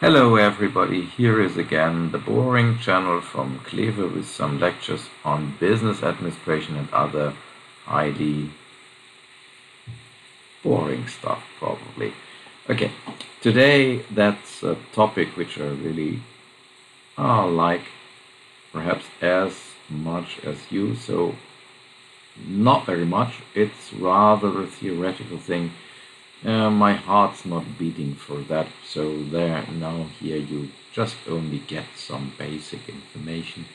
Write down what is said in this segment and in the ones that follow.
Hello everybody, here is again the boring channel from Kleve with some lectures on business administration and other highly boring stuff probably. Okay, today that's a topic which I really like perhaps as much as you, so not very much. It's rather a theoretical thing. My heart's not beating for that, so there now here you just only get some basic information,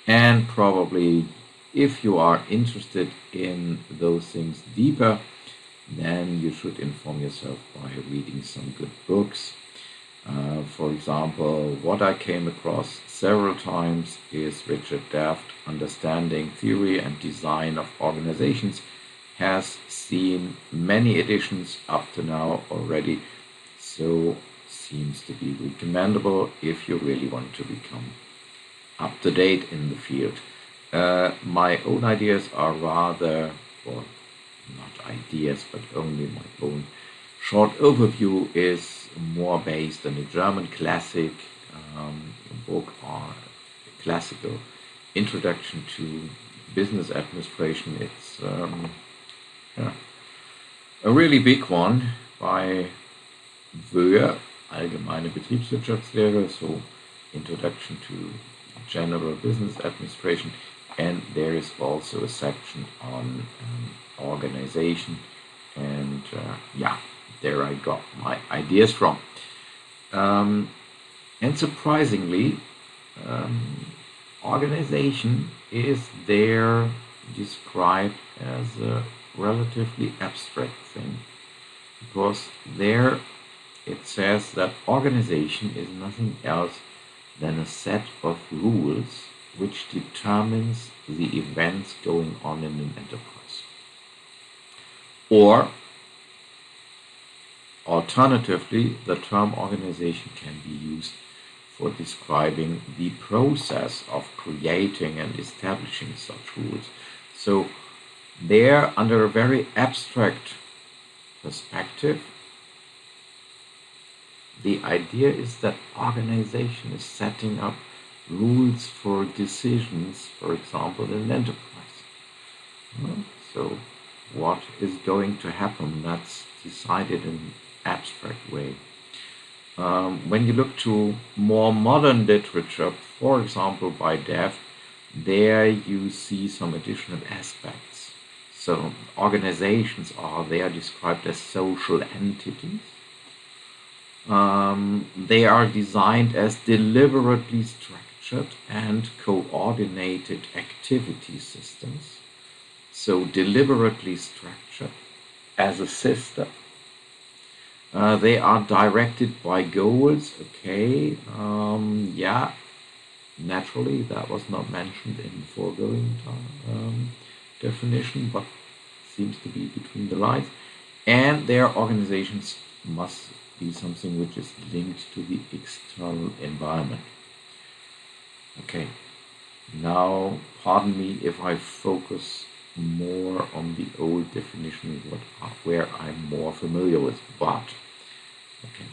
and probably if you are interested in those things deeper, then you should inform yourself by reading some good books. For example, what I came across several times is Richard Daft, Understanding Theory and Design of Organizations, has seen many editions up to now already, so seems to be recommendable if you really want to become up to date in the field. My own ideas are rather, or not ideas, but only my own short overview is more based on a German classic book on a classical introduction to business administration. It's a really big one by Wöhr, Allgemeine Betriebswirtschaftslehre, so Introduction to General Business Administration, and there is also a section on organization, and there I got my ideas from. And surprisingly, organization is there described as a relatively abstract thing, because there it says that organization is nothing else than a set of rules which determines the events going on in an enterprise. Or alternatively, the term organization can be used for describing the process of creating and establishing such rules. So there, under a very abstract perspective, the idea is that organization is setting up rules for decisions, for example, in an enterprise. So what is going to happen, that's decided in an abstract way. When you look to more modern literature, for example by Daft, there you see some additional aspects. So organizations are there described as social entities. They are designed as deliberately structured and coordinated activity systems. So deliberately structured as a system. They are directed by goals. Okay, naturally that was not mentioned in the foregoing definition, but seems to be between the lines. And their organizations must be something which is linked to the external environment. Okay, now pardon me if I focus more on the old definition, where I'm more familiar with, but okay.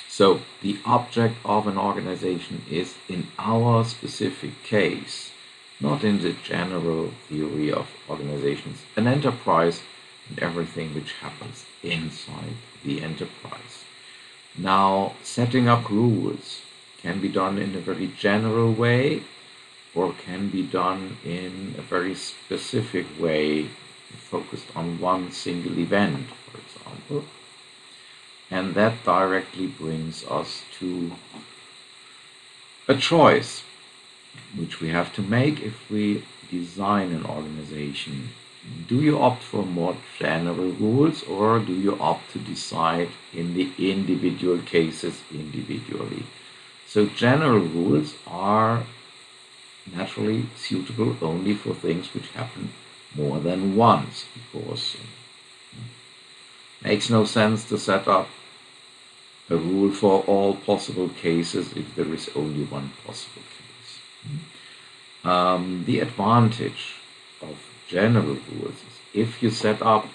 So the object of an organization is, in our specific case, not in the general theory of organizations, an enterprise and everything which happens inside the enterprise. Now, setting up rules can be done in a very general way, or can be done in a very specific way, focused on one single event, for example. And that directly brings us to a choice which we have to make if we design an organization. Do you opt for more general rules, or do you opt to decide in the individual cases individually? So general rules are naturally suitable only for things which happen more than once, because it makes no sense to set up a rule for all possible cases if there is only one possible case. The advantage of general rules is if you set up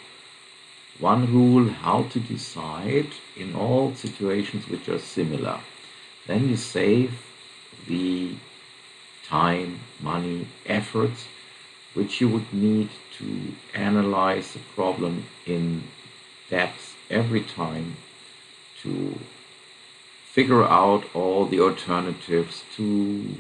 one rule how to decide in all situations which are similar. Then you save the time, money, efforts which you would need to analyze the problem in depth every time, to figure out all the alternatives, to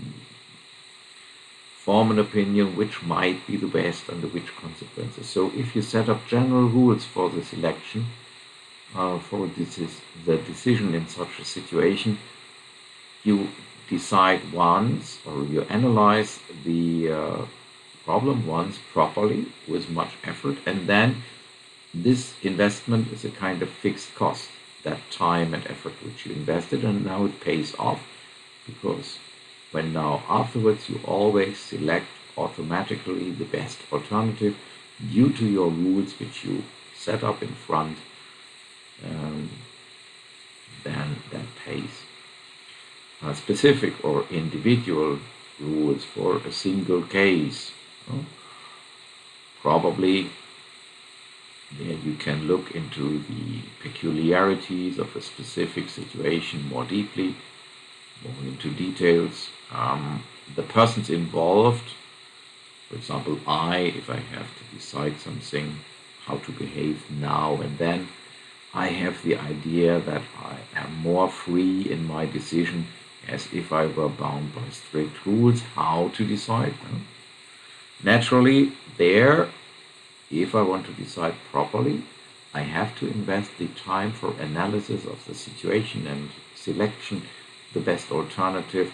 form an opinion which might be the best under which consequences. So if you set up general rules for the selection, for the decision in such a situation, you decide once, or you analyze the problem once properly with much effort, and then this investment is a kind of fixed cost, that time and effort which you invested, and now it pays off, because when now afterwards you always select automatically the best alternative due to your rules which you set up in front, then that pays. Specific or individual rules for a single case. Probably there you can look into the peculiarities of a specific situation more deeply, more into details. The persons involved, for example, if I have to decide something, how to behave now and then, I have the idea that I am more free in my decision as if I were bound by strict rules how to decide. Naturally, there, if I want to decide properly, I have to invest the time for analysis of the situation and selection, the best alternative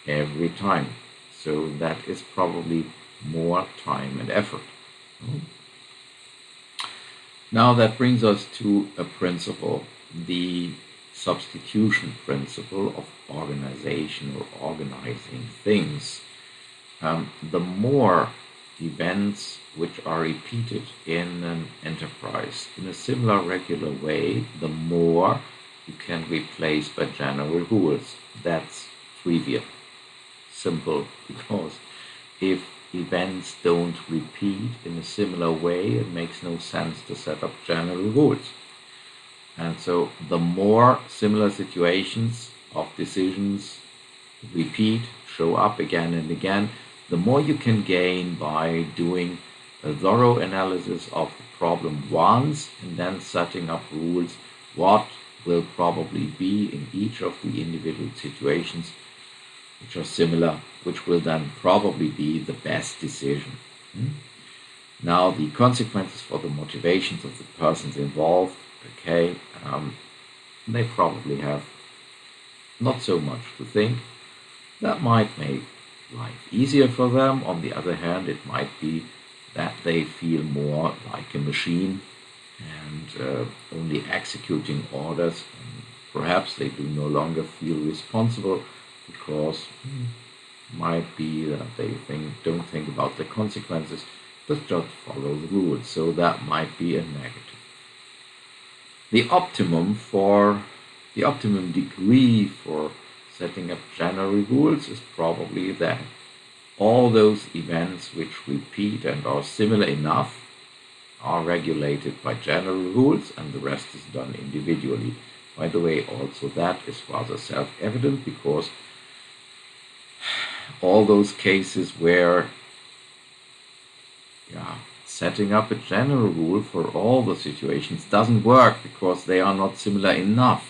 every time. So that is probably more time and effort. Now that brings us to a principle, the substitution principle of organization or organizing things. The more events which are repeated in an enterprise in a similar regular way, the more you can replace by general rules. That's trivial, simple, because if events don't repeat in a similar way, it makes no sense to set up general rules. And so the more similar situations of decisions repeat, show up again and again, the more you can gain by doing a thorough analysis of the problem once and then setting up rules what will probably be in each of the individual situations which are similar, which will then probably be the best decision. Now the consequences for the motivations of the persons involved, they probably have not so much to think. That might make life easier for them. On the other hand, it might be that they feel more like a machine and only executing orders. And perhaps they do no longer feel responsible because it might be that they don't think about the consequences, but just follow the rules. So that might be a negative. The optimum degree for setting up general rules is probably that all those events which repeat and are similar enough are regulated by general rules and the rest is done individually. By the way, also that is rather self-evident, because all those cases where setting up a general rule for all the situations doesn't work because they are not similar enough.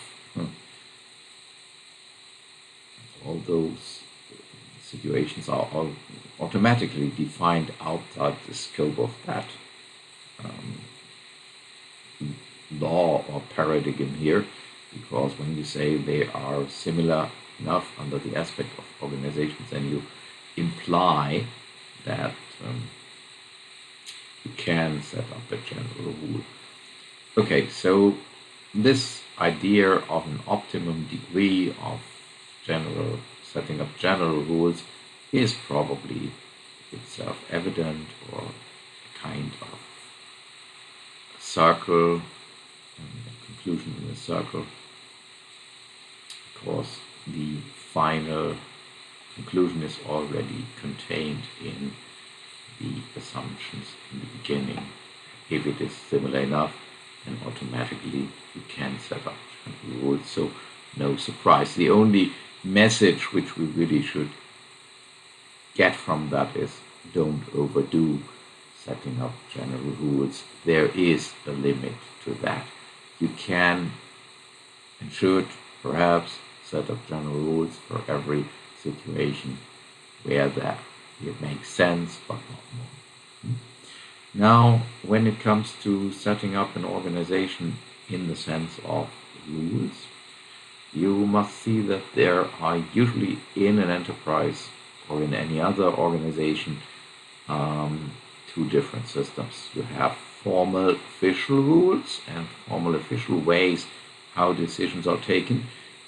All those situations are all automatically defined outside the scope of that law or paradigm here, because when you say they are similar enough under the aspect of organizations, then you imply that you can set up a general rule. Okay, so this idea of an optimum degree of setting up general rules is probably itself evident, or a kind of circle, a conclusion in a circle, because the final conclusion is already contained in the assumptions in the beginning. If it is similar enough, and automatically you can set up general rules. So no surprise. The only message which we really should get from that is don't overdo setting up general rules. There is a limit to that. You can and should perhaps set up general rules for every situation where that it makes sense, but not more. Now, when it comes to setting up an organization in the sense of rules, you must see that there are usually in an enterprise or in any other organization two different systems. You have formal official rules and formal official ways how decisions are taken,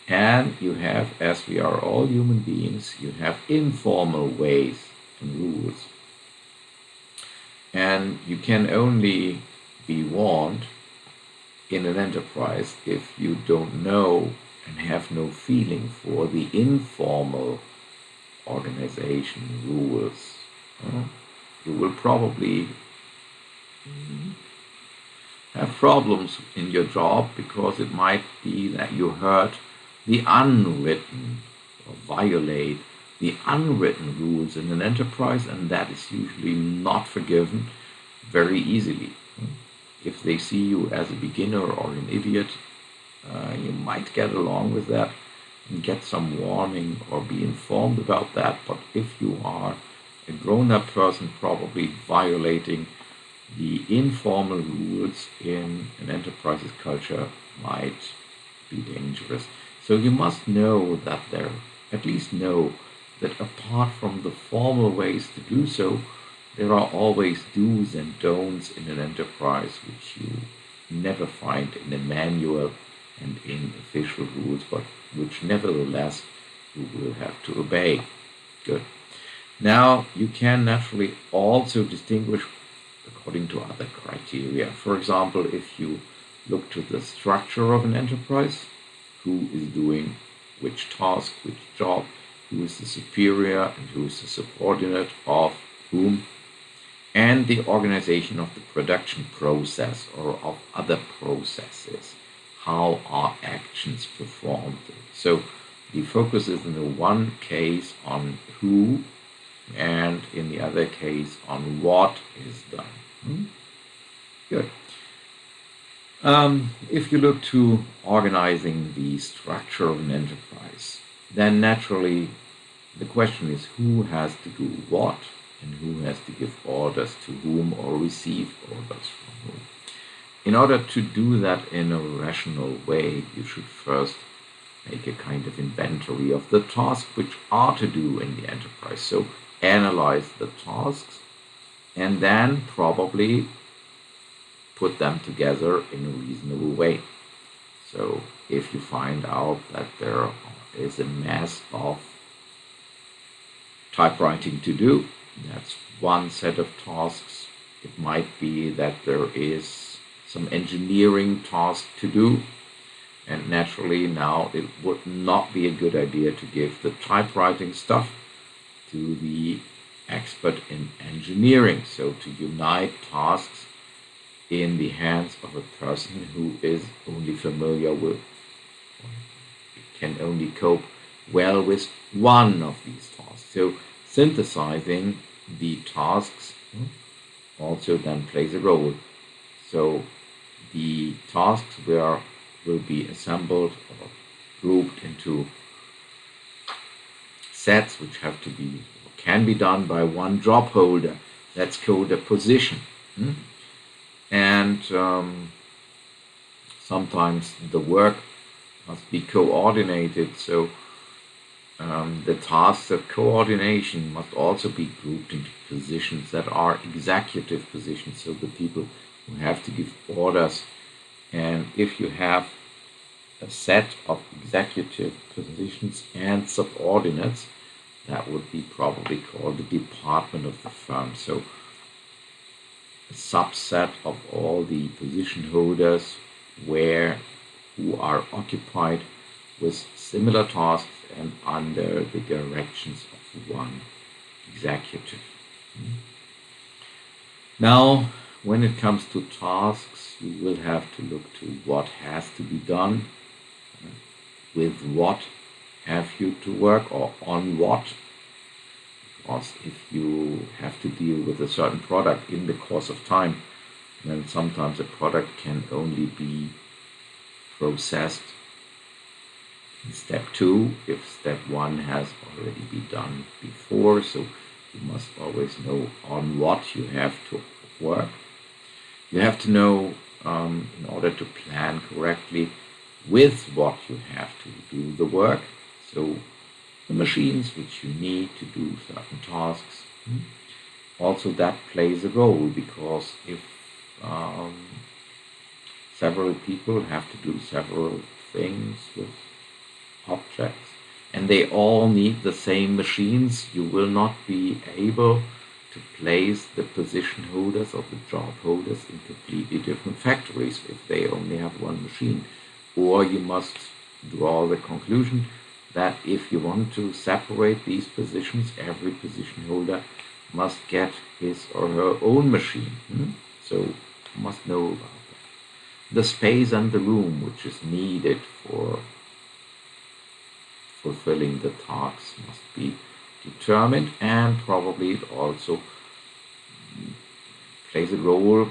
and you have, as we are all human beings, you have informal ways and rules. And you can only be warned in an enterprise if you don't know and have no feeling for the informal organization rules. You will probably have problems in your job because it might be that you hurt the unwritten or violate the unwritten rules in an enterprise, and that is usually not forgiven very easily. If they see you as a beginner or an idiot, you might get along with that and get some warning or be informed about that. But if you are a grown-up person, probably violating the informal rules in an enterprise's culture might be dangerous. So you must know that at least know that apart from the formal ways to do so, there are always do's and don'ts in an enterprise which you never find in a manual and in official rules, but which nevertheless you will have to obey. Good. Now, you can naturally also distinguish according to other criteria. For example, if you look to the structure of an enterprise, who is doing which task, which job, who is the superior and who is the subordinate of whom, and the organization of the production process or of other processes. How are actions performed? So the focus is in the one case on who, and in the other case on what is done. Good. If you look to organizing the structure of an enterprise, then naturally the question is who has to do what and who has to give orders to whom or receive orders from whom. In order to do that in a rational way, you should first make a kind of inventory of the tasks which are to do in the enterprise. So analyze the tasks and then probably put them together in a reasonable way. So if you find out that there is a mass of typewriting to do, that's one set of tasks. It might be that there is some engineering task to do, and naturally now it would not be a good idea to give the typewriting stuff to the expert in engineering. So to unite tasks in the hands of a person who is only familiar with, can only cope well with one of these tasks. So synthesizing the tasks also then plays a role. So the tasks will be assembled or grouped into sets which have to be or can be done by one job holder. That's called a position. And sometimes the work must be coordinated, so the tasks of coordination must also be grouped into positions that are executive positions, so the people who have to give orders. And if you have a set of executive positions and subordinates, that would be probably called the department of the firm. So a subset of all the position holders who are occupied with similar tasks and under the directions of one executive. Now, when it comes to tasks, you will have to look to what has to be done, with what have you to work, or on what. Because if you have to deal with a certain product in the course of time, then sometimes a product can only be processed in step 2 if step 1 has already been done before. So you must always know on what you have to work. You have to know, in order to plan correctly, with what you have to do the work. So the machines which you need to do certain tasks. Also that plays a role, because if several people have to do several things with objects and they all need the same machines, you will not be able to place the position holders or the job holders in completely different factories if they only have one machine. Or you must draw the conclusion that if you want to separate these positions, every position holder must get his or her own machine. So you must know about that. The space and the room which is needed for fulfilling the tasks must be determined, and probably it also plays a role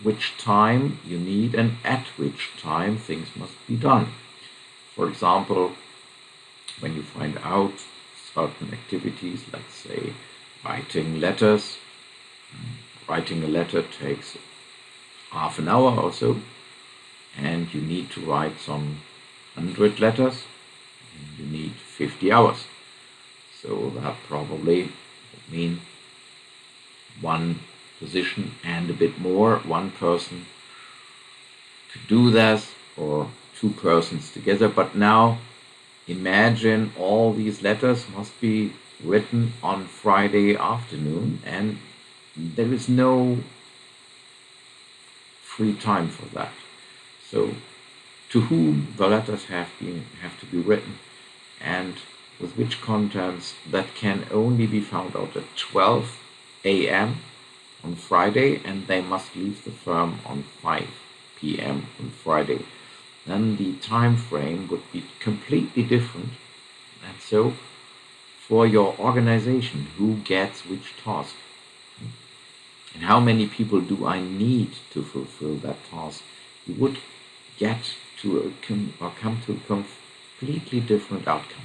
which time you need and at which time things must be done. For example, when you find out certain activities, let's say writing letters, writing a letter takes half an hour or so, and you need to write some 100 letters, and you need 50 hours. So that probably would mean one position and a bit more, one person to do this, or two persons together. But now imagine all these letters must be written on Friday afternoon, and there is no free time for that. So to whom the letters have to be written, and with which contents, that can only be found out at 12 a.m. on Friday, and they must leave the firm on 5 p.m. on Friday. Then the time frame would be completely different. And so for your organization, who gets which task? And how many people do I need to fulfill that task? You would get to come to a completely different outcome.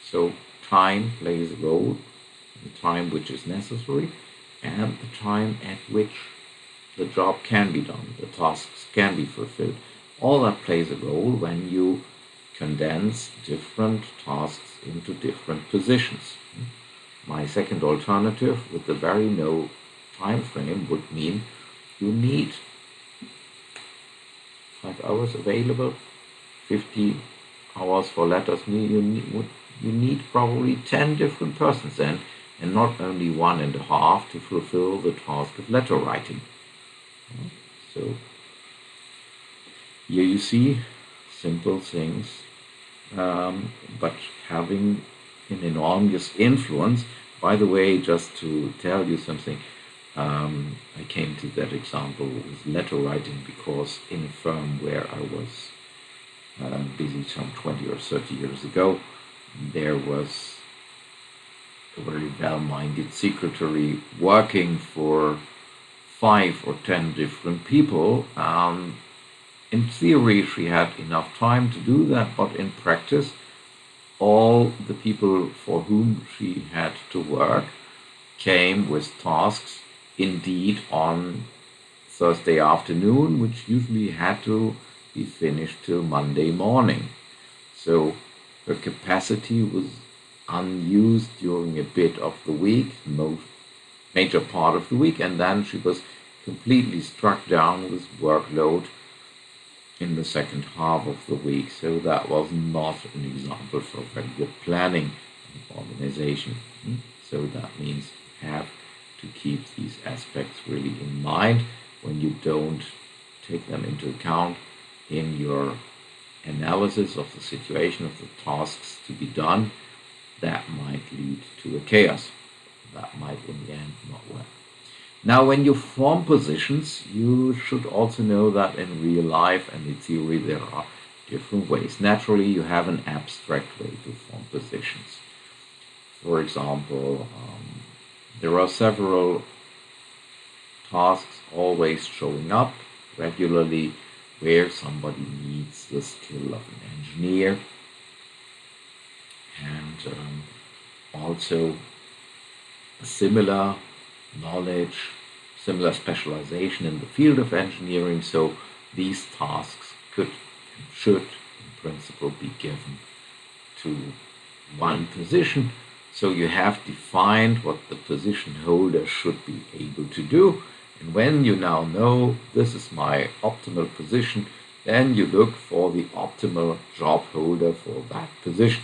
So time plays a role, the time which is necessary, and the time at which the job can be done, the tasks can be fulfilled. All that plays a role when you condense different tasks into different positions. My second alternative, with the very low time frame, would mean you need 5 hours available, 50 hours for letters. You need probably 10 different persons then, and not only 1.5 to fulfill the task of letter writing. So here you see simple things, but having an enormous influence. By the way, just to tell you something, I came to that example with letter writing because in a firm where I was busy some 20 or 30 years ago, there was a very well-minded secretary working for 5 or 10 different people. In theory, she had enough time to do that, but in practice, all the people for whom she had to work came with tasks indeed on Thursday afternoon, which usually had to be finished till Monday morning. So her capacity was unused during a bit of the week, major part of the week, and then she was completely struck down with workload in the second half of the week. So that was not an example for very good planning and organization. So that means you have to keep these aspects really in mind when you don't take them into account in your analysis of the situation of the tasks to be done. That might lead to a chaos. That might in the end not work. Now, when you form positions, you should also know that in real life and in theory there are different ways. Naturally, you have an abstract way to form positions. For example, there are several tasks always showing up regularly where somebody needs the skill of an engineer, and also a similar knowledge, similar specialization in the field of engineering. So these tasks could and should in principle be given to one position. So you have defined what the position holder should be able to do. And when you now know this is my optimal position, then you look for the optimal job holder for that position.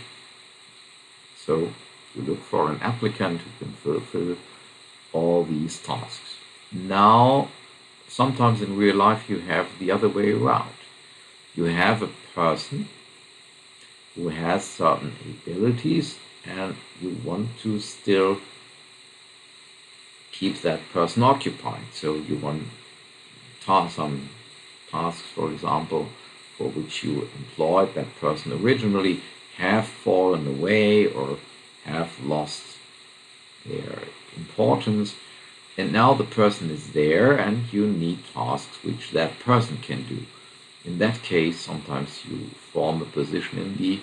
So you look for an applicant who can fulfill all these tasks. Now, sometimes in real life you have the other way around. You have a person who has certain abilities and you want to still keep that person occupied. So you want some tasks, for example, for which you employed that person originally have fallen away or have lost their importance, and now the person is there and you need tasks which that person can do. In that case, sometimes you form a position in the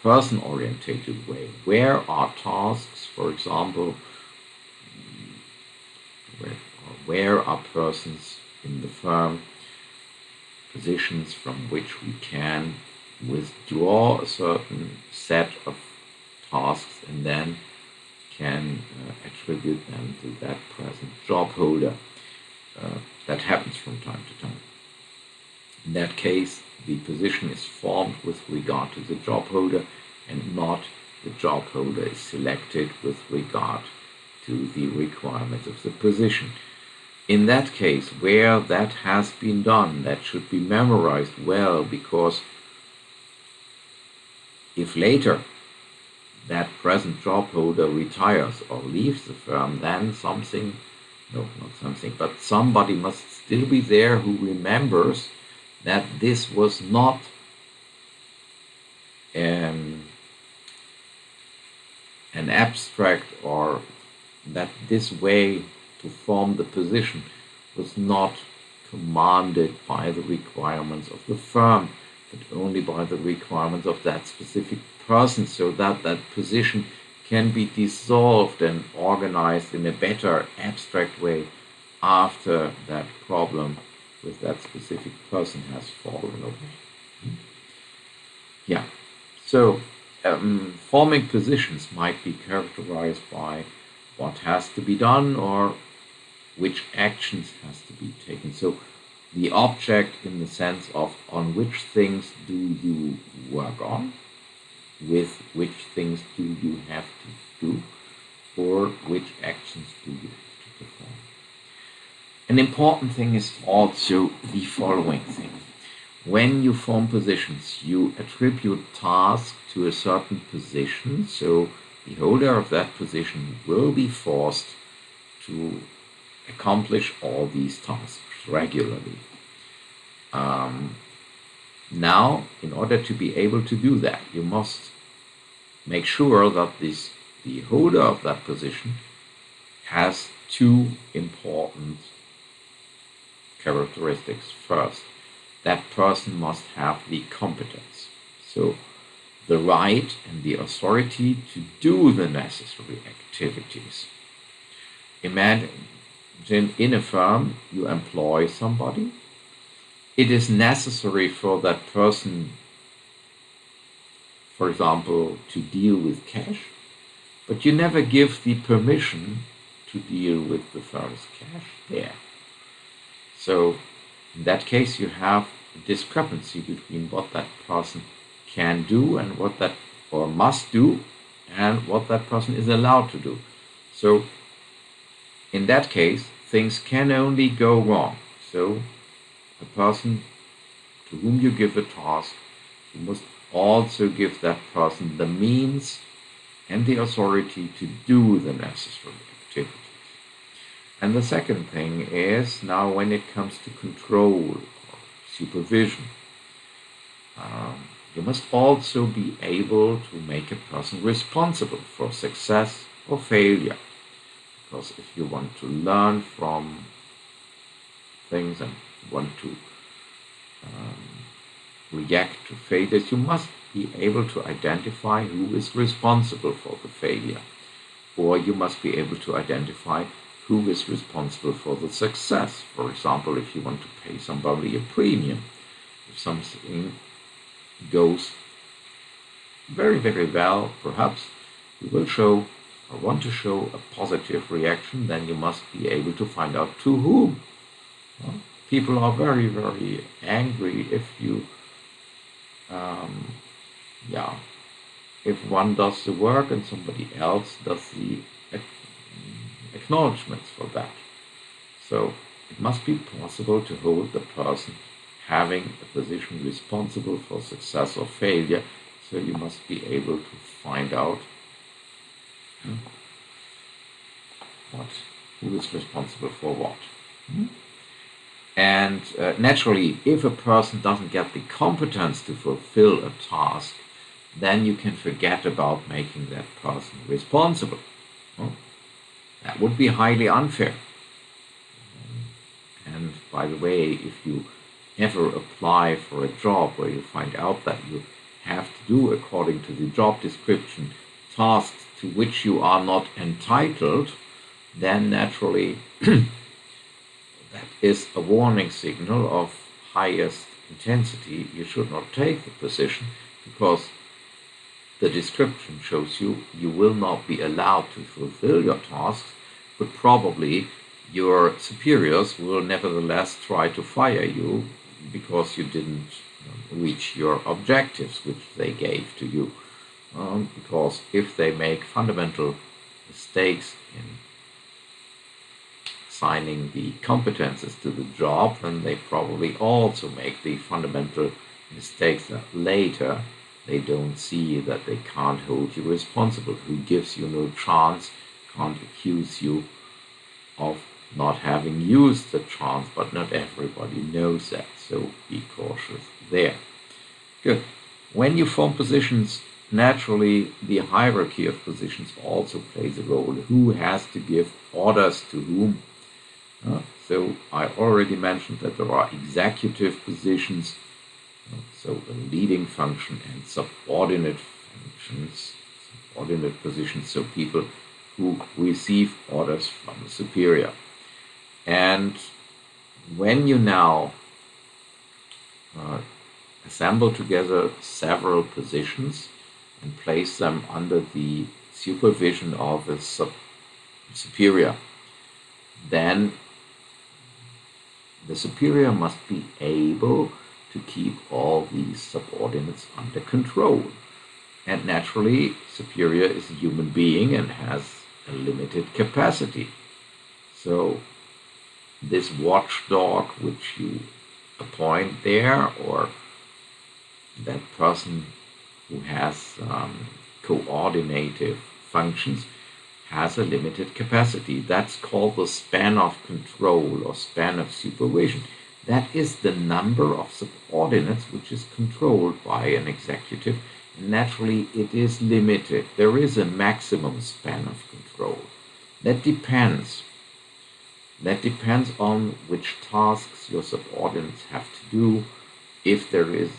person-orientated way. Where are tasks, for example, where are persons in the firm, positions from which we can withdraw a certain set of tasks and then can attribute them to that present job holder. That happens from time to time. In that case, the position is formed with regard to the job holder and not the job holder is selected with regard to the requirements of the position. In that case, where that has been done, that should be memorized well, because if later that present job holder retires or leaves the firm, then somebody must still be there who remembers that this was not an abstract, or that this way to form the position was not commanded by the requirements of the firm, but only by the requirements of that specific person, so that that position can be dissolved and organized in a better abstract way after that problem with that specific person has fallen away. Yeah, so forming positions might be characterized by what has to be done or which actions has to be taken. So the object in the sense of on which things do you work on, with which things do you have to do, or which actions do you have to perform. An important thing is also the following thing. When you form positions, you attribute tasks to a certain position, so the holder of that position will be forced to accomplish all these tasks regularly. Now, in order to be able to do that, you must make sure that the holder of that position has two important characteristics. First, that person must have the competence, so the right and the authority to do the necessary activities. Imagine in a firm you employ somebody. It is necessary for that person, for example, to deal with cash, but you never give the permission to deal with the firm's cash there. So in that case, you have a discrepancy between what that person can do and what that or must do and what that person is allowed to do. So in that case, things can only go wrong. So a person to whom you give a task, you must also give that person the means and the authority to do the necessary activities. And the second thing is, now when it comes to control or supervision, you must also be able to make a person responsible for success or failure. Because if you want to learn from things and want to react to failures, you must be able to identify who is responsible for the failure. Or you must be able to identify who is responsible for the success. For example, if you want to pay somebody a premium, if something goes very, very well, perhaps you will show or want to show a positive reaction, then you must be able to find out to whom. Well, people are very, very angry if you, if one does the work and somebody else does the acknowledgements for that. So it must be possible to hold the person having a position responsible for success or failure. So you must be able to find out who is responsible for what. And naturally, if a person doesn't get the competence to fulfill a task, then you can forget about making that person responsible. That would be highly unfair. And by the way, if you ever apply for a job where you find out that you have to do, according to the job description, tasks to which you are not entitled, then naturally that is a warning signal of highest intensity. You should not take the position, because the description shows you will not be allowed to fulfill your tasks, but probably your superiors will nevertheless try to fire you because you didn't reach your objectives which they gave to you. Because if they make fundamental mistakes in assigning the competences to the job, then they probably also make the fundamental mistakes that later they don't see that they can't hold you responsible. Who gives you no chance can't accuse you of not having used the chance, but not everybody knows that, so be cautious there. Good. When you form positions, naturally the hierarchy of positions also plays a role. Who has to give orders to whom? So I already mentioned that there are executive positions, so a leading function, and subordinate functions, subordinate positions, so people who receive orders from the superior. And when you now assemble together several positions and place them under the supervision of a superior, then the superior must be able to keep all these subordinates under control. And naturally, superior is a human being and has a limited capacity. So this watchdog which you appoint there, or that person who has coordinative functions, has a limited capacity. That's called the span of control or span of supervision. That is the number of subordinates which is controlled by an executive. And naturally, it is limited. There is a maximum span of control. That depends. That depends on which tasks your subordinates have to do. If there is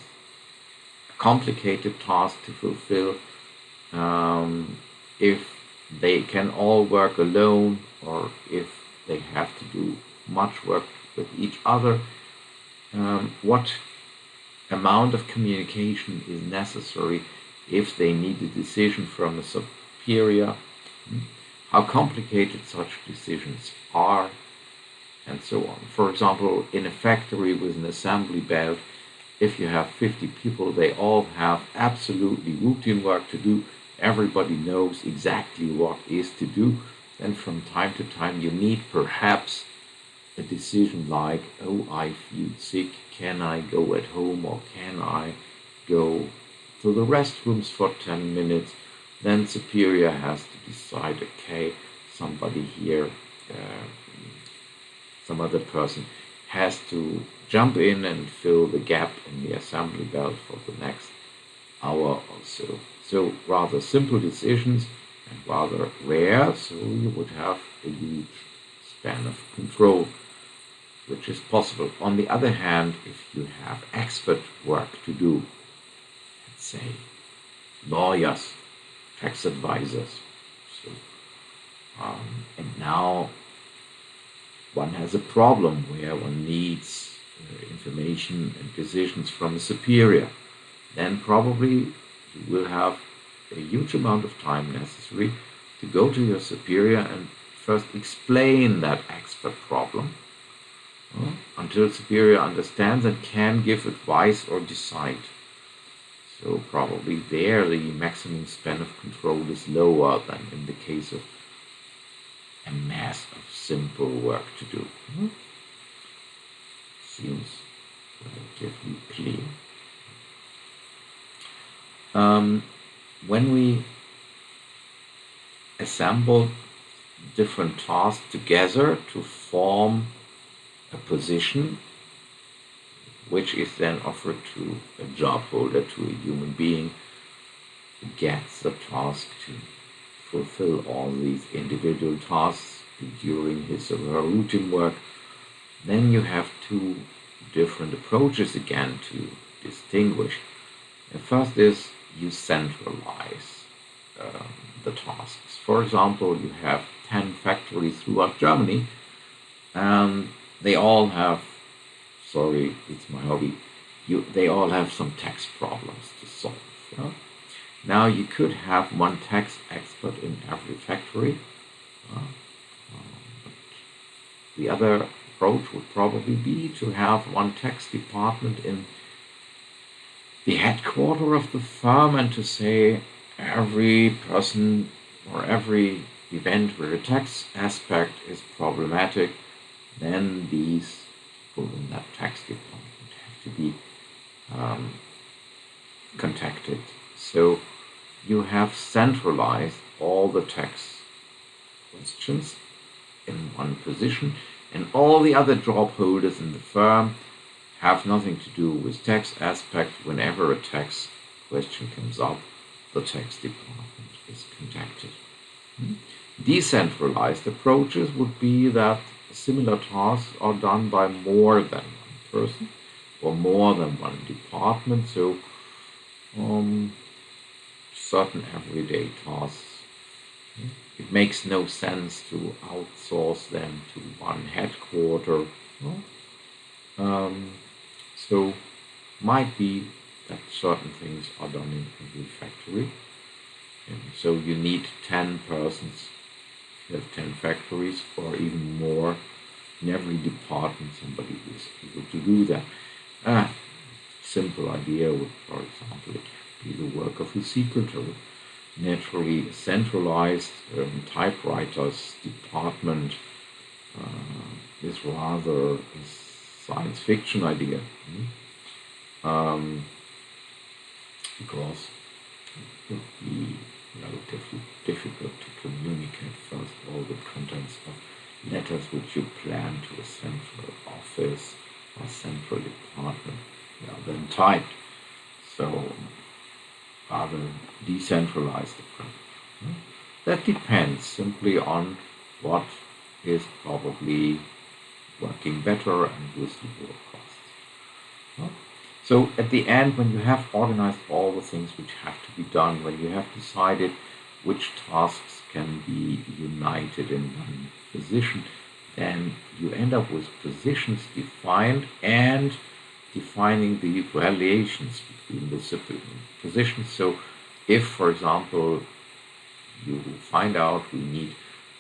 a complicated task to fulfill, if they can all work alone, or if they have to do much work with each other, what amount of communication is necessary if they need a decision from a superior, how complicated such decisions are, and so on. For example, in a factory with an assembly belt, if you have 50 people, they all have absolutely routine work to do. Everybody knows exactly what is to do. Then from time to time you need perhaps a decision like, oh, I feel sick, can I go at home, or can I go to the restrooms for 10 minutes? Then superior has to decide, okay, somebody here some other person has to jump in and fill the gap in the assembly belt for the next hour or so. So rather simple decisions and rather rare, so you would have a huge span of control, which is possible. On the other hand, if you have expert work to do, let's say lawyers, tax advisors, so, and now one has a problem where one needs information and decisions from a superior, then probably you will have a huge amount of time necessary to go to your superior and first explain that expert problem until superior understands and can give advice or decide. So probably there the maximum span of control is lower than in the case of a mass of simple work to do. Seems relatively clear. When we assemble different tasks together to form a position which is then offered to a job holder, to a human being who gets the task to fulfill all these individual tasks during his or her routine work, then you have two different approaches again to distinguish. The first is you centralize the tasks. For example, you have 10 factories throughout Germany, and they all have, sorry, it's my hobby, they all have some tax problems to solve. Now you could have one tax expert in every factory. The other approach would probably be to have one tax department in the headquarters of the firm and to say every person or every event where a tax aspect is problematic, then these people in that tax department have to be contacted. So you have centralized all the tax questions in one position, and all the other job holders in the firm have nothing to do with tax aspect. Whenever a tax question comes up, the tax department is contacted. Decentralized approaches would be that similar tasks are done by more than one person or more than one department. So certain everyday tasks, it makes no sense to outsource them to one headquarter. So might be that certain things are done in every factory. And so you need 10 persons. You have 10 factories or even more in every department, somebody who is able to do that. Simple idea would, for example, be the work of a secretary. Naturally, a centralized typewriters department is rather a science fiction idea, because it would be relatively difficult to communicate first all the contents of letters which you plan to a central office or central department, then typed. So rather decentralized approach. That depends simply on what is probably working better and with lower costs. So at the end, when you have organized all the things which have to be done, when you have decided which tasks can be united in one position, then you end up with positions defined and defining the relations between the positions. So if, for example, you find out we need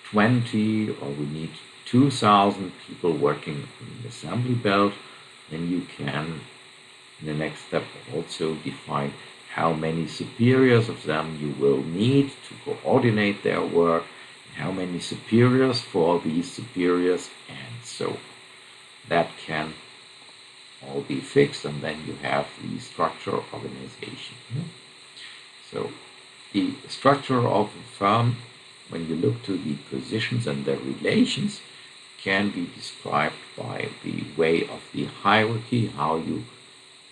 20 or we need 2,000 people working in the assembly belt, then you can, in the next step, also define how many superiors of them you will need to coordinate their work, how many superiors for these superiors, and so on. That can all be fixed, and then you have the structure organization. So the structure of a firm, when you look to the positions and their relations, can be described by the way of the hierarchy, how you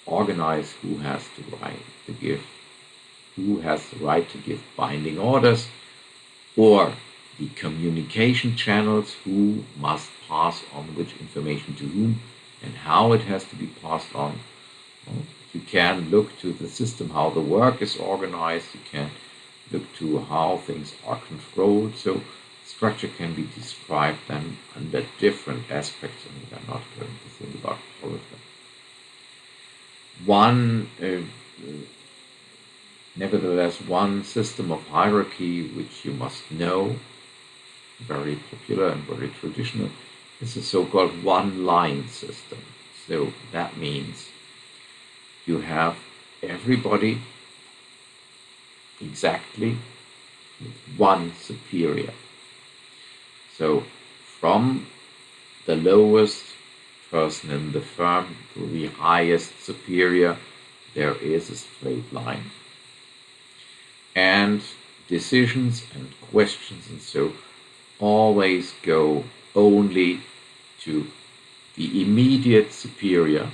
organize who has the right to give, who has the right to give binding orders, or the communication channels, who must pass on which information to whom and how it has to be passed on. You can look to the system, how the work is organized. You can look to how things are controlled. So structure can be described then under different aspects, and we are not going to think about all of them. Nevertheless, one system of hierarchy which you must know, very popular and very traditional, is the so-called one-line system. So that means you have everybody exactly with one superior. So from the lowest person in the firm to the highest superior, there is a straight line. And decisions and questions and so always go only to the immediate superior,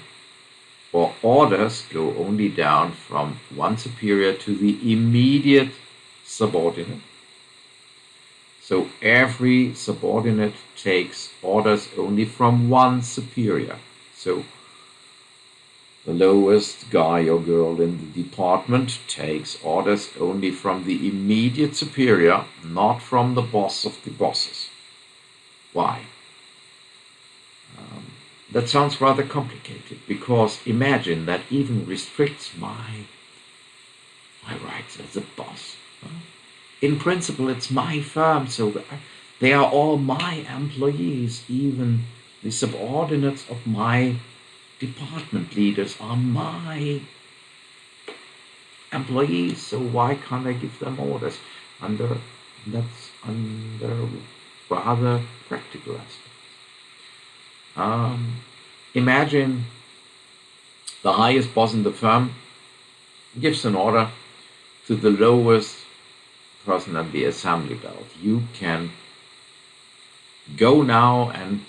or orders go only down from one superior to the immediate subordinate. So every subordinate takes orders only from one superior. So the lowest guy or girl in the department takes orders only from the immediate superior, not from the boss of the bosses. Why? That sounds rather complicated, because imagine that even restricts my rights as a boss. In principle, it's my firm, so they are all my employees. Even the subordinates of my department leaders are my employees, so why can't I give them orders? That's under rather practical aspects. Imagine the highest boss in the firm gives an order to the lowest person at the assembly belt. You can go now and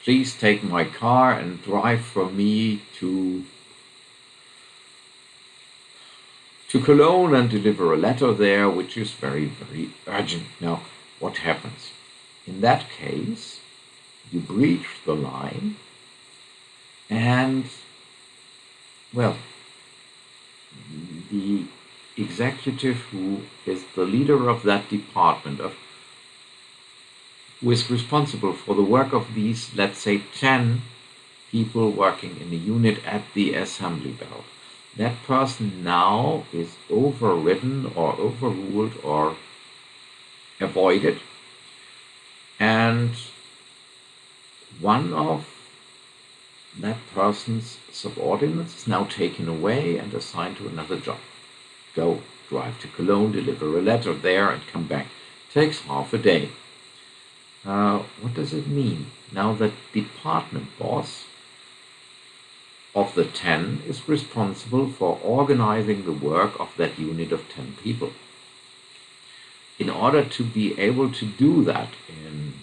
please take my car and drive for me to Cologne and deliver a letter there, which is very, very urgent. Now, what happens? In that case, you breach the line, and, well, the executive who is the leader of that department, who is responsible for the work of these, let's say, 10 people working in a unit at the assembly belt, that person now is overridden or overruled or avoided, and one of that person's subordinates is now taken away and assigned to another job. Go, drive to Cologne, deliver a letter there, and come back. Takes half a day. What does it mean? Now the department boss of the 10 is responsible for organizing the work of that unit of 10 people. In order to be able to do that in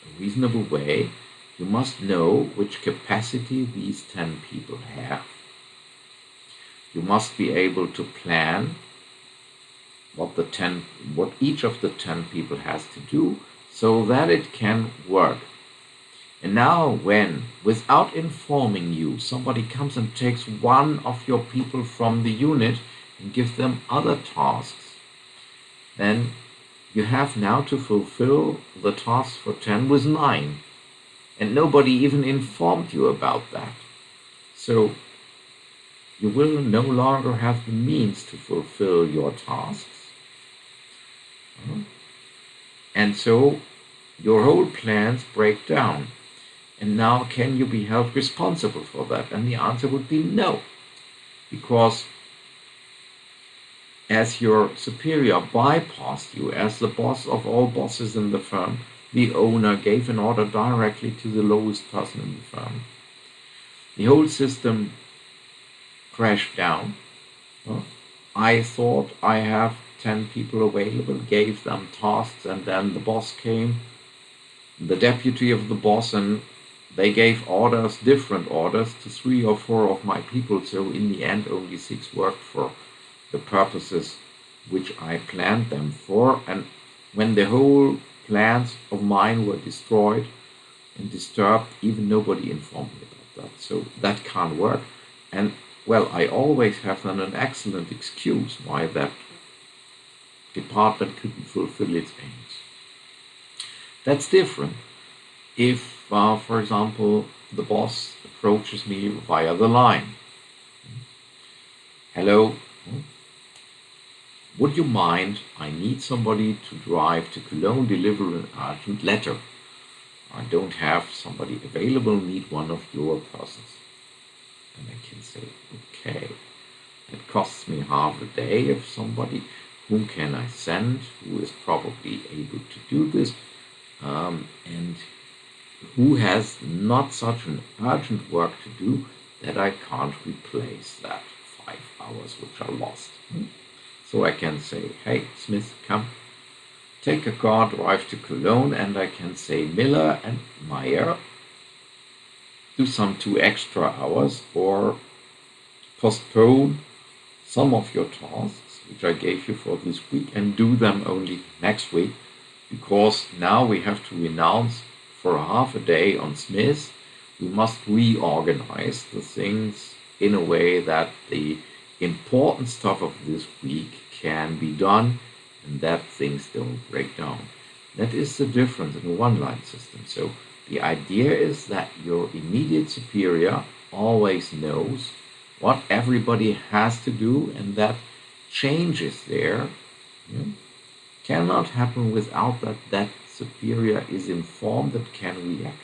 a reasonable way, you must know which capacity these 10 people have. You must be able to plan what each of the 10 people has to do, so that it can work. And now when, without informing you, somebody comes and takes one of your people from the unit and gives them other tasks, then you have now to fulfill the tasks for 10 with 9. And nobody even informed you about that. So you will no longer have the means to fulfill your tasks. And so your whole plans break down. And now can you be held responsible for that? And the answer would be no. Because as your superior bypassed you, as the boss of all bosses in the firm, the owner gave an order directly to the lowest person in the firm. The whole system crashed down. I thought I have 10 people available, gave them tasks, and then the boss came, the deputy of the boss, and they gave orders, different orders, to 3 or 4 of my people. So in the end, only 6 worked for the purposes which I planned them for. And when the whole plans of mine were destroyed and disturbed, even nobody informed me about that. So that can't work. And well, I always have then an excellent excuse why that department couldn't fulfill its aims. That's different if, for example, the boss approaches me via the line. Hello, would you mind? I need somebody to drive to Cologne, deliver an urgent letter. I don't have somebody available, need one of your persons. And I can say, okay, it costs me half a day of somebody. Whom can I send? Who is probably able to do this? And who has not such an urgent work to do that I can't replace that 5 hours which are lost. So I can say, hey, Smith, come, take a car, drive to Cologne, and I can say, Miller and Meyer, do some 2 extra hours, or postpone some of your tasks which I gave you for this week and do them only next week, because now we have to renounce for half a day on Smith. We must reorganize the things in a way that the important stuff of this week can be done and that things don't break down. That is the difference in a one-line system. So the idea is that your immediate superior always knows what everybody has to do, and that changes there cannot happen without that superior is informed and can react.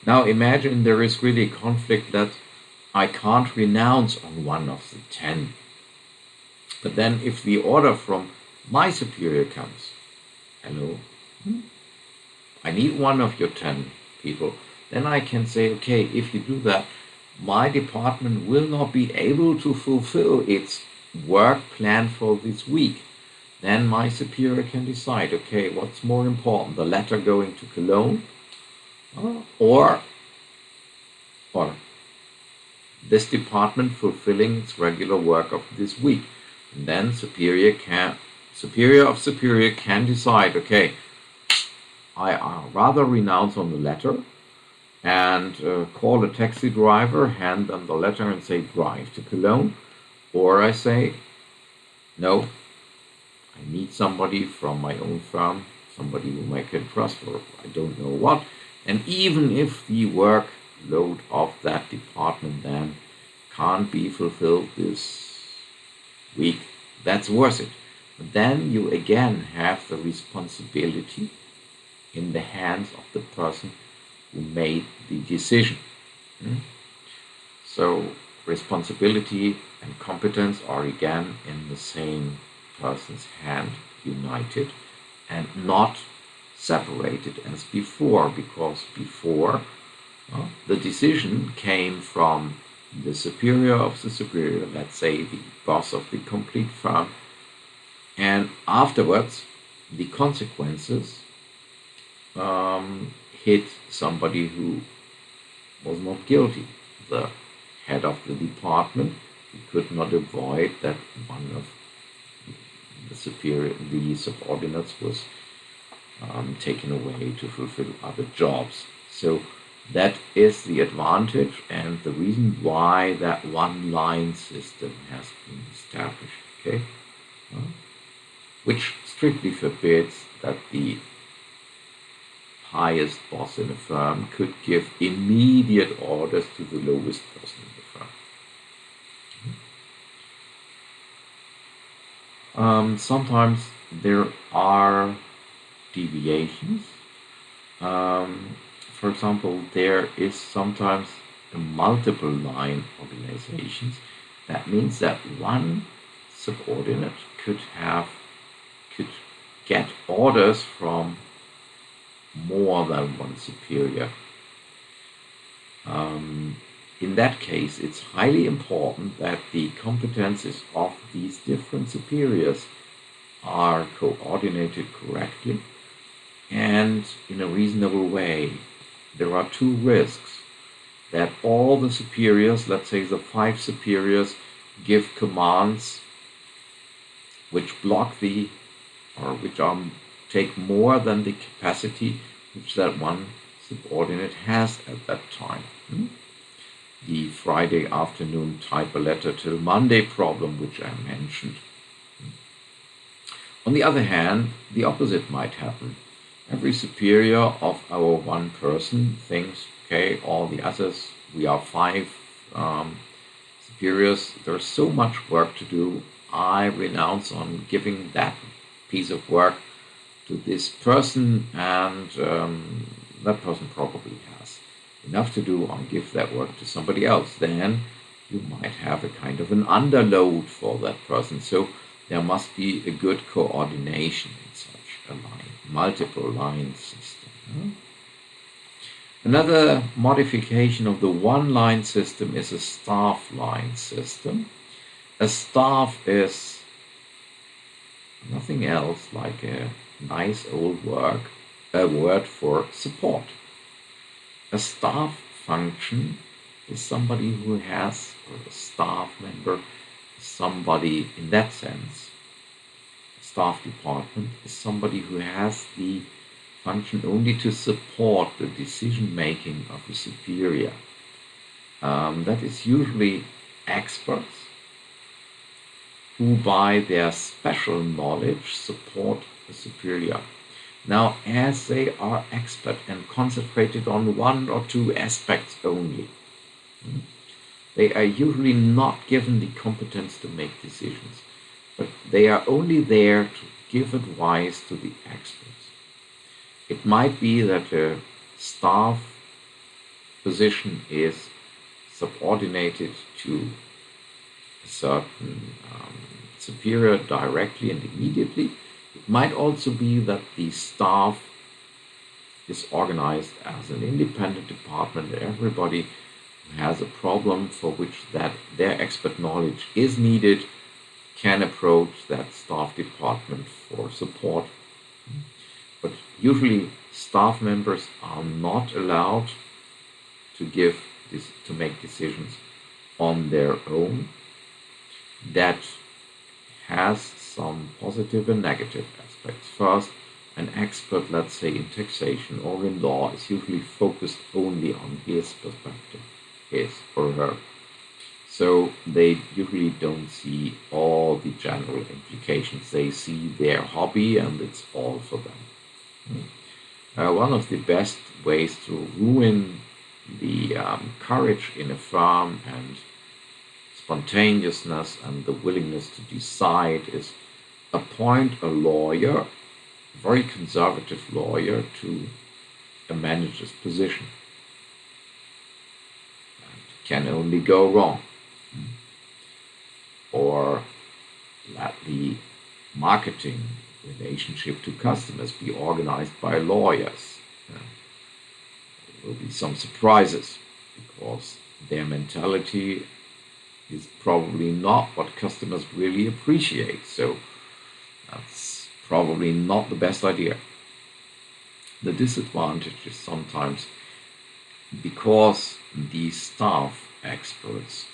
Now imagine there is really a conflict that I can't renounce on one of the 10. But then if the order from my superior comes, hello, I need one of your 10 people, then I can say, okay, if you do that, my department will not be able to fulfill its work plan for this week. Then my superior can decide, okay, what's more important, the letter going to Cologne or this department fulfilling its regular work of this week. And then superior of superior can decide, okay, I rather renounce on the letter and call a taxi driver, hand them the letter and say, drive to Cologne. Or I say, no, I need somebody from my own firm, somebody whom I can trust, or I don't know what. And even if the workload of that department then can't be fulfilled this week, that's worth it. But then you again have the responsibility in the hands of the person who made the decision. So responsibility and competence are again in the same person's hand, united, and not separated as before, because before the decision came from the superior of the superior, let's say the boss of the complete firm, and afterwards the consequences hit somebody who was not guilty. The head of the department, he could not avoid that one of the subordinates was taken away to fulfill other jobs. So that is the advantage and the reason why that one-line system has been established, okay? Which strictly forbids that the highest boss in a firm could give immediate orders to the lowest person in the firm. Sometimes there are deviations. For example, there is sometimes a multiple line organizations. That means that one subordinate could get orders from more than one superior. In that case, it's highly important that the competences of these different superiors are coordinated correctly, and in a reasonable way. There are two risks: that all the superiors, let's say the 5 superiors, give commands which block the, or which take more than the capacity which that one subordinate has at that time. The Friday afternoon type a letter till Monday problem which I mentioned. On the other hand, the opposite might happen. Every superior of our one person thinks, okay, all the others, we are 5 superiors, there's so much work to do, I renounce on giving that piece of work to this person, and that person probably has enough to do, I'll give that work to somebody else. Then you might have a kind of an underload for that person. So there must be a good coordination in such a multiple line system. Another modification of the one-line system is a staff line system. A staff is nothing else like a nice old word for support. A staff function is somebody who has, or a staff member is somebody in that sense. A staff department is somebody who has the function only to support the decision making of the superior. That is usually experts who by their special knowledge support the superior. Now, as they are expert and concentrated on 1 or 2 aspects only, they are usually not given the competence to make decisions, but they are only there to give advice to the experts. It might be that a staff position is subordinated to a certain superior directly and immediately. It might also be that the staff is organized as an independent department. Everybody who has a problem for which that their expert knowledge is needed can approach that staff department for support. But usually staff members are not allowed to make decisions on their own. That has some positive and negative aspects. First, an expert, let's say in taxation or in law, is usually focused only on his perspective, his or her. So they usually don't see all the general implications. They see their hobby and it's all for them. One of the best ways to ruin the courage in a firm and spontaneousness and the willingness to decide is appoint a lawyer, a very conservative lawyer, to a manager's position. It can only go wrong. Or let the marketing relationship to customers be organized by lawyers. There will be some surprises because their mentality is probably not what customers really appreciate. So that's probably not the best idea. The disadvantage is sometimes because these staff experts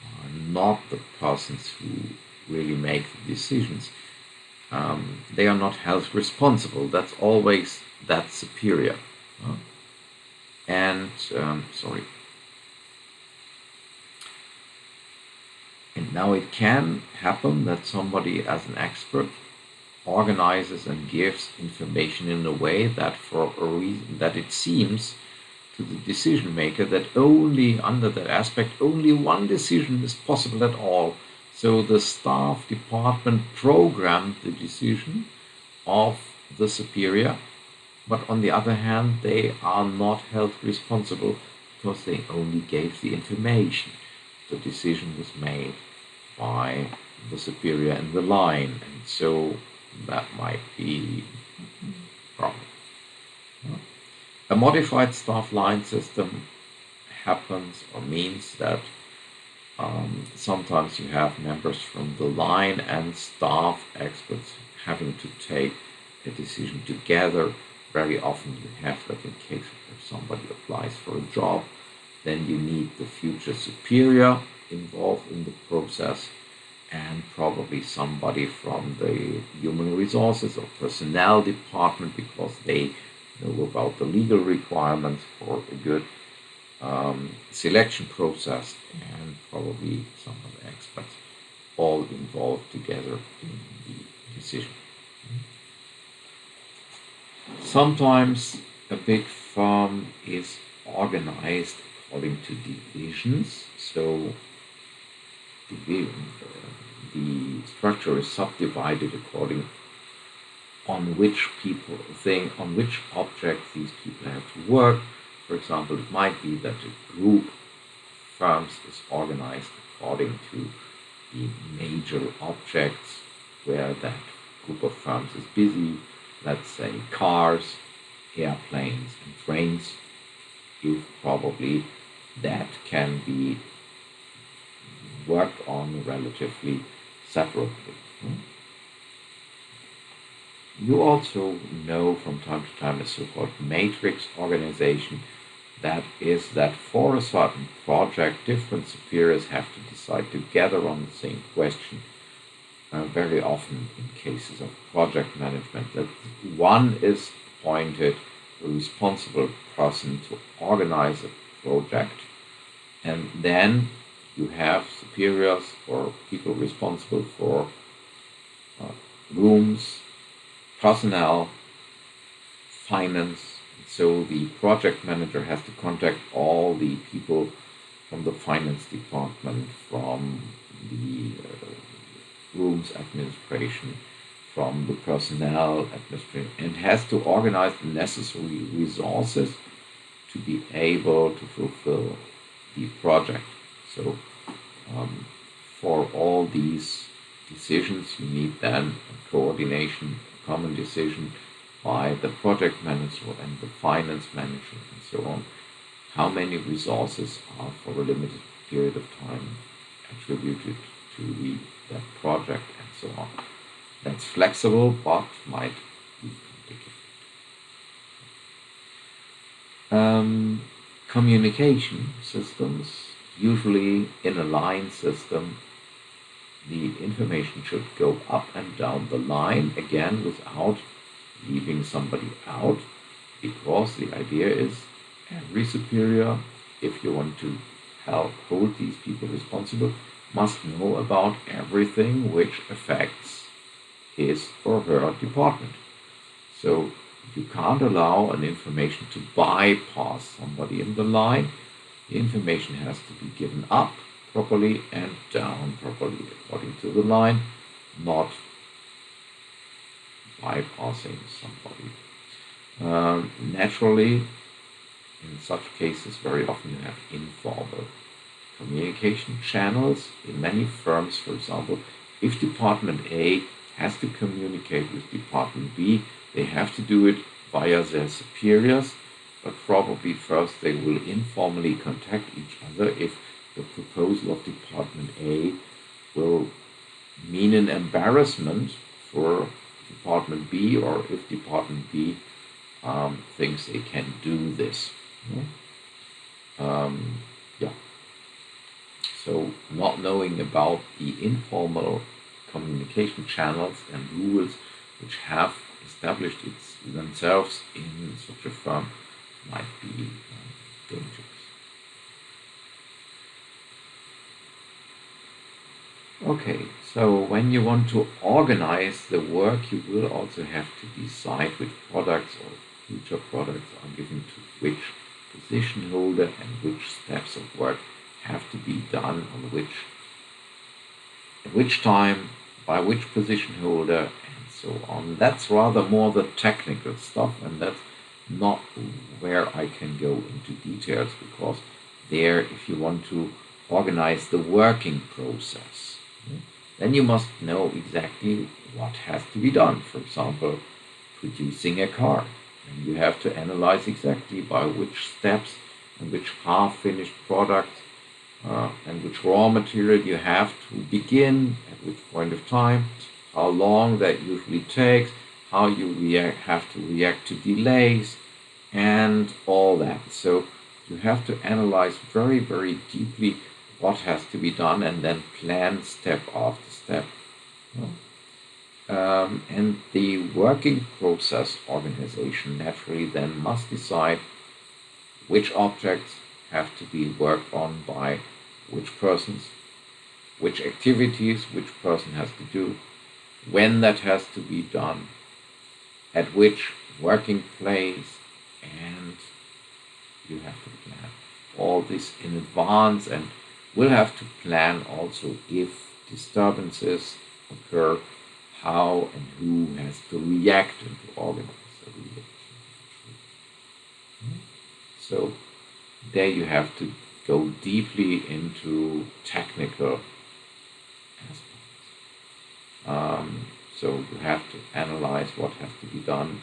are not the persons who really make the decisions. They are not held responsible. That's always that superior. And now it can happen that somebody as an expert organizes and gives information in a way that for a reason that it seems to the decision maker that only under that aspect only one decision is possible at all. So the staff department programmed the decision of the superior, but on the other hand they are not held responsible because they only gave the information. The decision was made by the superior in the line, and so that might be a problem. A modified staff line system happens or means that sometimes you have members from the line and staff experts having to take a decision together very often you have that in case if somebody applies for a job, then you need the future superior involved in the process and probably somebody from the human resources or personnel department because they know about the legal requirements for a good selection process, and probably some other experts all involved together in the decision. Sometimes a big firm is organized according to divisions, so the structure is subdivided according on which on which objects these people have to work. For example, it might be that a group of firms is organized according to the major objects where that group of firms is busy. Let's say cars, airplanes, and trains. If probably that can be worked on relatively separately. You also know from time to time a so-called matrix organization. That is that for a certain project, different superiors have to decide together on the same question. Very often in cases of project management, that one is appointed a responsible person to organize a project, and then you have superiors or people responsible for rooms, personnel, finance. So the project manager has to contact all the people from the finance department, from the rooms administration, from the personnel administration, and has to organize the necessary resources to be able to fulfill the project. So for all these decisions, you need then a coordination, a common decision by the project manager and the finance manager and so on. How many resources are for a limited period of time attributed to that project and so on. That's flexible, but might be complicated. Communication systems, usually in a line system, the information should go up and down the line, again without leaving somebody out, because the idea is every superior, if you want to hold these people responsible, must know about everything which affects his or her department. So you can't allow an information to bypass somebody in the line. The information has to be given up properly and down properly according to the line, not bypassing somebody. Naturally, in such cases, very often you have informal communication channels. In many firms, for example, if Department A has to communicate with Department B, they have to do it via their superiors, but probably first they will informally contact each other if the proposal of Department A will mean an embarrassment for Department B, or if Department B thinks they can do this. So not knowing about the informal communication channels and rules which have established themselves in such a firm might be dangerous. Okay, so when you want to organize the work, you will also have to decide which products or future products are given to which position holder and which steps of work have to be done on at which time, by which position holder, and so on. That's rather more the technical stuff, and that's not where I can go into details, because there, if you want to organize the working process, then you must know exactly what has to be done. For example, producing a car. And you have to analyze exactly by which steps and which half-finished product and which raw material you have to begin, at which point of time, how long that usually takes, how you have to react to delays, and all that. So you have to analyze very, very deeply what has to be done and then plan step after step. And the working process organization naturally then must decide which objects have to be worked on by which persons, which activities which person has to do, when that has to be done, at which working place, and you have to plan all this in advance, and will have to plan also if disturbances occur, how and who has to react and to organize the reaction. So there you have to go deeply into technical aspects. So you have to analyze what has to be done,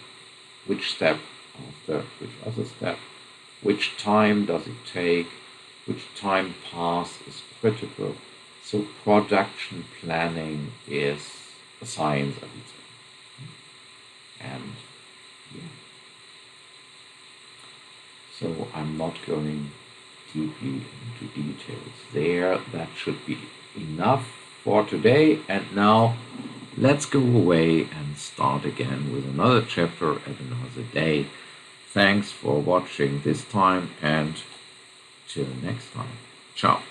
which step after which other step, which time does it take, which time pass is critical. So production planning is a science, I would say. And yeah. So I'm not going deeply into details there. That should be enough for today. And now let's go away and start again with another chapter at another day. Thanks for watching this time, and till next time. Ciao.